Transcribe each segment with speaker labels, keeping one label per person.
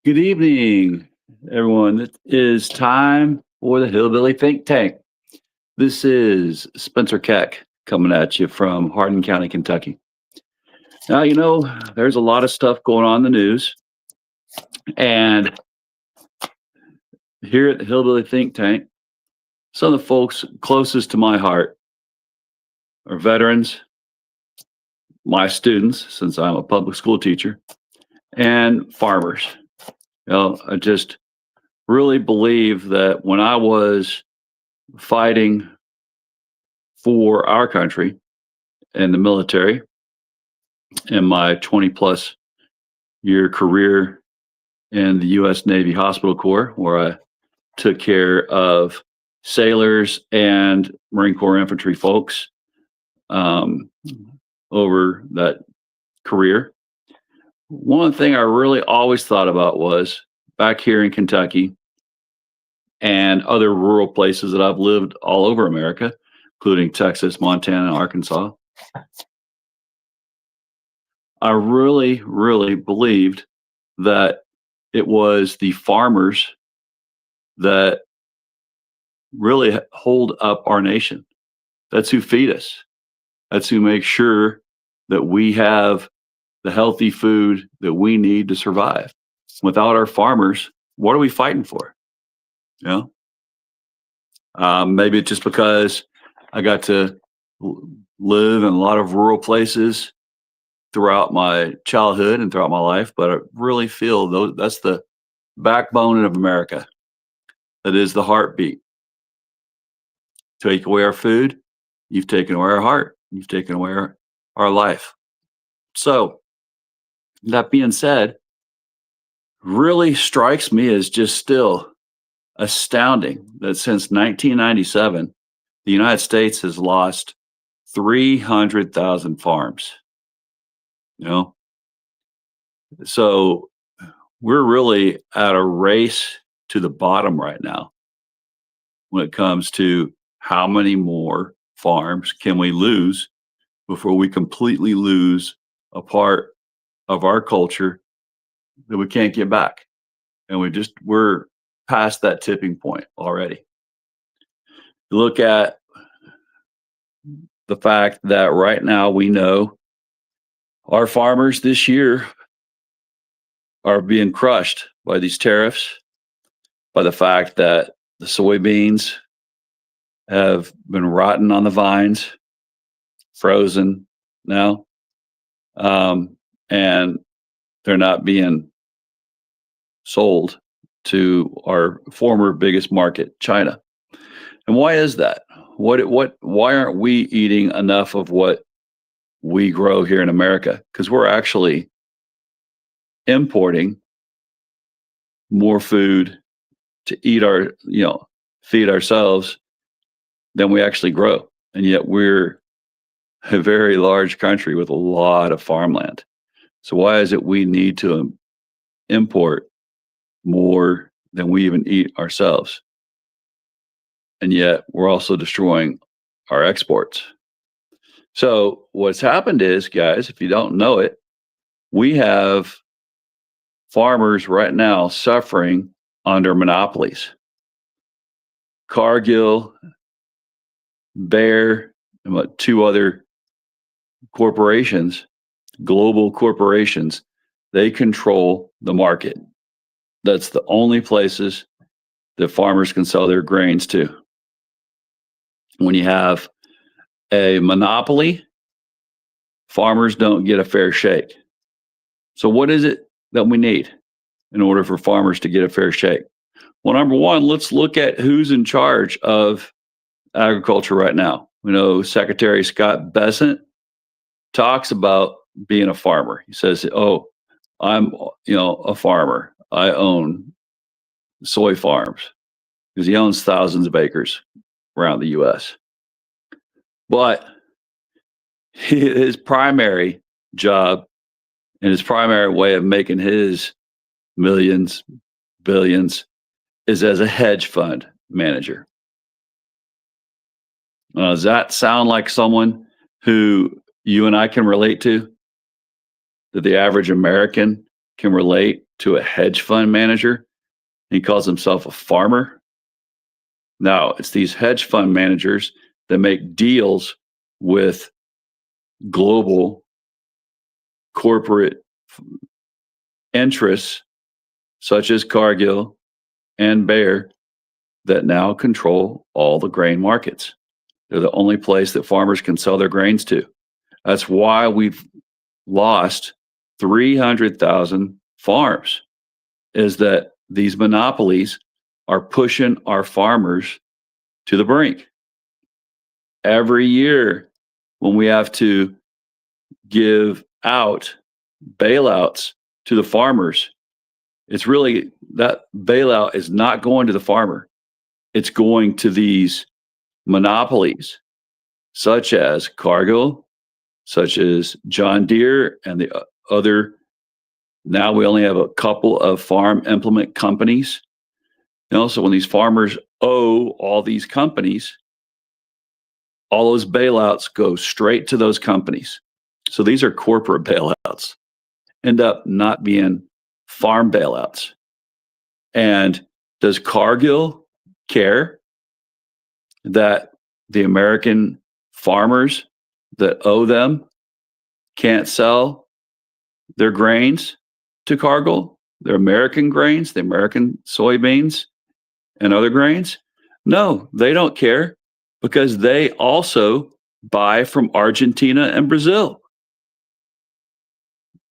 Speaker 1: Good evening, everyone. It is time for the Hillbilly Think Tank. This is Spencer Keck coming at you from Hardin County, Kentucky. Now, there's a lot of stuff going on in the news, and here at the Hillbilly Think Tank, some of the folks closest to my heart are veterans, my students, since I'm a public school teacher, and farmers. I just really believe that when I was fighting for our country in the military in my 20 plus year career in the U.S. Navy Hospital Corps, where I took care of sailors and Marine Corps infantry folks um, over that career. One thing I really always thought about was back here in Kentucky and other rural places that I've lived all over America, including Texas, Montana, and Arkansas. I really, really believed that it was the farmers that really hold up our nation. That's who feed us. That's who makes sure that we have the healthy food that we need to survive. Without our farmers, what are we fighting for? You maybe it's just because I got to live in a lot of rural places throughout my childhood and throughout my life, but I really feel that's the backbone of America. That is the heartbeat. Take away our food, you've taken away our heart, you've taken away our life. So, that being said, really strikes me as just still astounding that since 1997, the United States has lost 300,000 farms. So we're really at a race to the bottom right now when it comes to how many more farms can we lose before we completely lose a part of our culture that we can't get back. And we're past that tipping point already. Look at the fact that right now we know our farmers this year are being crushed by these tariffs, by the fact that the soybeans have been rotten on the vines, frozen now, and they're not being sold to our former biggest market, China. And why is that? Why aren't we eating enough of what we grow here in America? Because we're actually importing more food to eat feed ourselves than we actually grow. And yet we're a very large country with a lot of farmland. So why is it we need to import more than we even eat ourselves? And yet we're also destroying our exports. So what's happened is, guys, if you don't know it, we have farmers right now suffering under monopolies. Cargill, Bayer, and two other corporations, global corporations, they control the market. That's the only places that farmers can sell their grains to. When you have a monopoly, farmers don't get a fair shake. So what is it that we need in order for farmers to get a fair shake? Well, number one, let's look at who's in charge of agriculture right now. We know Secretary Scott Bessent talks about being a farmer. He says, "Oh, I'm, a farmer. I own soy farms," because he owns thousands of acres around the U.S. But his primary job and his primary way of making his millions, billions, is as a hedge fund manager. Does that sound like someone who you and I can relate to? That the average American can relate to a hedge fund manager. He calls himself a farmer. Now, it's these hedge fund managers that make deals with global corporate interests, such as Cargill and Bayer, that now control all the grain markets. They're the only place that farmers can sell their grains to. That's why we've lost 300,000 farms, is that these monopolies are pushing our farmers to the brink. Every year, when we have to give out bailouts to the farmers, it's really that bailout is not going to the farmer. It's going to these monopolies, such as Cargill, such as John Deere, and the other. Now we only have a couple of farm implement companies. And also, when these farmers owe all these companies, all those bailouts go straight to those companies. So these are corporate bailouts, end up not being farm bailouts. And does Cargill care that the American farmers that owe them can't sell their grains to Cargill, their American grains, the American soybeans and other grains? No, they don't care, because they also buy from Argentina and Brazil.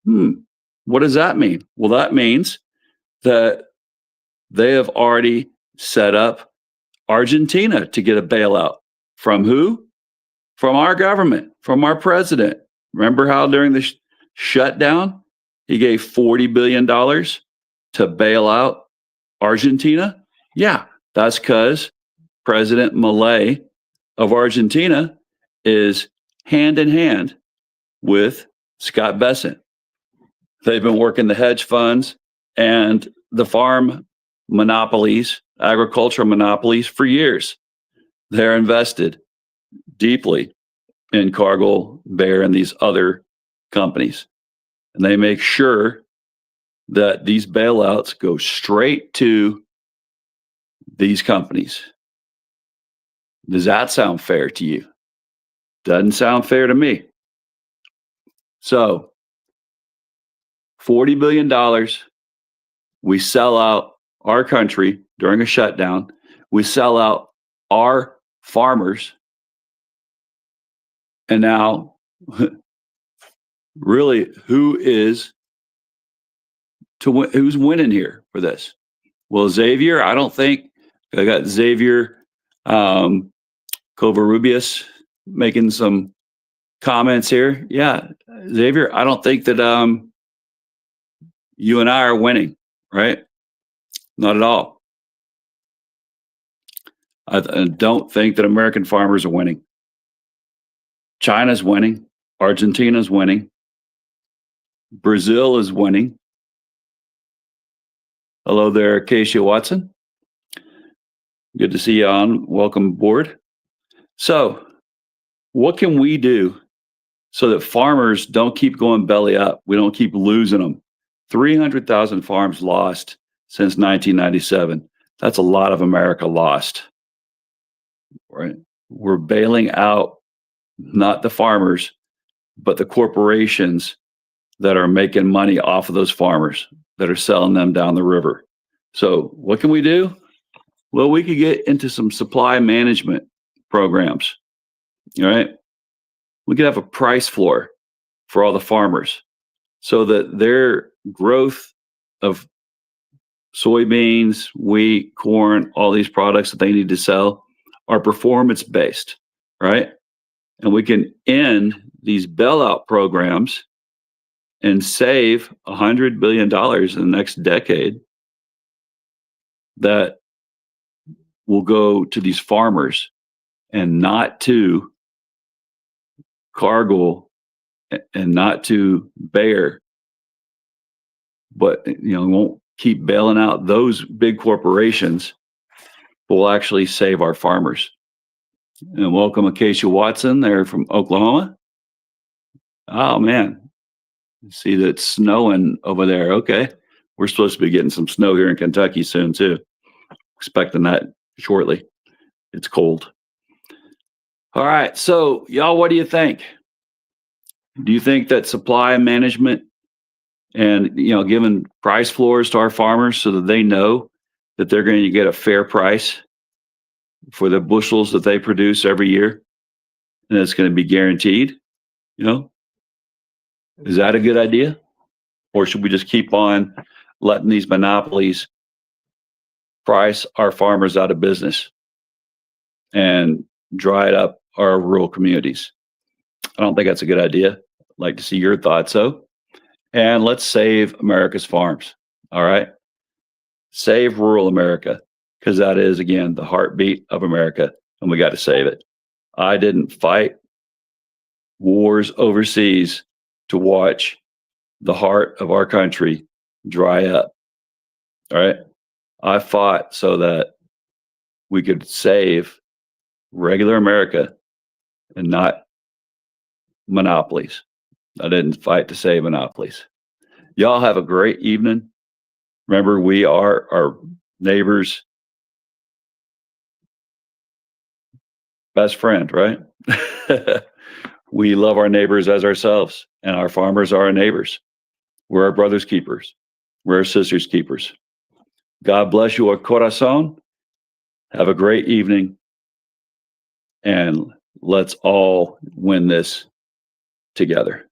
Speaker 1: What does that mean? Well, that means that they have already set up Argentina to get a bailout. From who? From our government, from our president. Remember how during the shutdown, he gave $40 billion to bail out Argentina? Yeah, that's because President Milei of Argentina is hand in hand with Scott Bessent. They've been working the hedge funds and the farm monopolies, agricultural monopolies, for years. They're invested deeply in Cargill, Bayer, and these other companies. And they make sure that these bailouts go straight to these companies. Does that sound fair to you? Doesn't sound fair to me. So, $40 billion, we sell out our country during a shutdown. We sell out our farmers. And now, really, who's winning here for this? Well, Xavier, I don't think. I got Xavier Covarrubias making some comments here. Yeah, Xavier, I don't think that you and I are winning, right? Not at all. I don't think that American farmers are winning. China's winning. Argentina's winning. Brazil is winning. Hello there, Acacia Watson. Good to see you on. Welcome aboard. So, what can we do so that farmers don't keep going belly up? We don't keep losing them. 300,000 farms lost since 1997. That's a lot of America lost. Right? We're bailing out not the farmers, but the corporations that are making money off of those farmers, that are selling them down the river. So what can we do? Well, we could get into some supply management programs. All right. We could have a price floor for all the farmers so that their growth of soybeans, wheat, corn, all these products that they need to sell are performance based, right? And we can end these bailout programs and save $100 billion in the next decade that will go to these farmers and not to Cargill and not to Bayer. But we won't keep bailing out those big corporations, but we'll actually save our farmers. And welcome Acacia Watson there from Oklahoma. Oh man, See that it's snowing over there. Okay. We're supposed to be getting some snow here in Kentucky soon, too. Expecting that shortly. It's cold. All right. So, y'all, what do you think? Do you think that supply management and, giving price floors to our farmers so that they know that they're going to get a fair price for the bushels that they produce every year and it's going to be guaranteed? You know, is that a good idea? Or should we just keep on letting these monopolies price our farmers out of business and dry up our rural communities? I don't think that's a good idea. I'd like to see your thoughts, though. And let's save America's farms. All right. Save rural America, because that is, again, the heartbeat of America, and we got to save it. I didn't fight wars overseas to watch the heart of our country dry up. All right. I fought so that we could save regular America and not monopolies. I didn't fight to save monopolies. Y'all have a great evening. Remember, we are our neighbors' best friend, right? We love our neighbors as ourselves, and our farmers are our neighbors. We're our brothers' keepers. We're our sisters' keepers. God bless you, corazon. Have a great evening, and let's all win this together.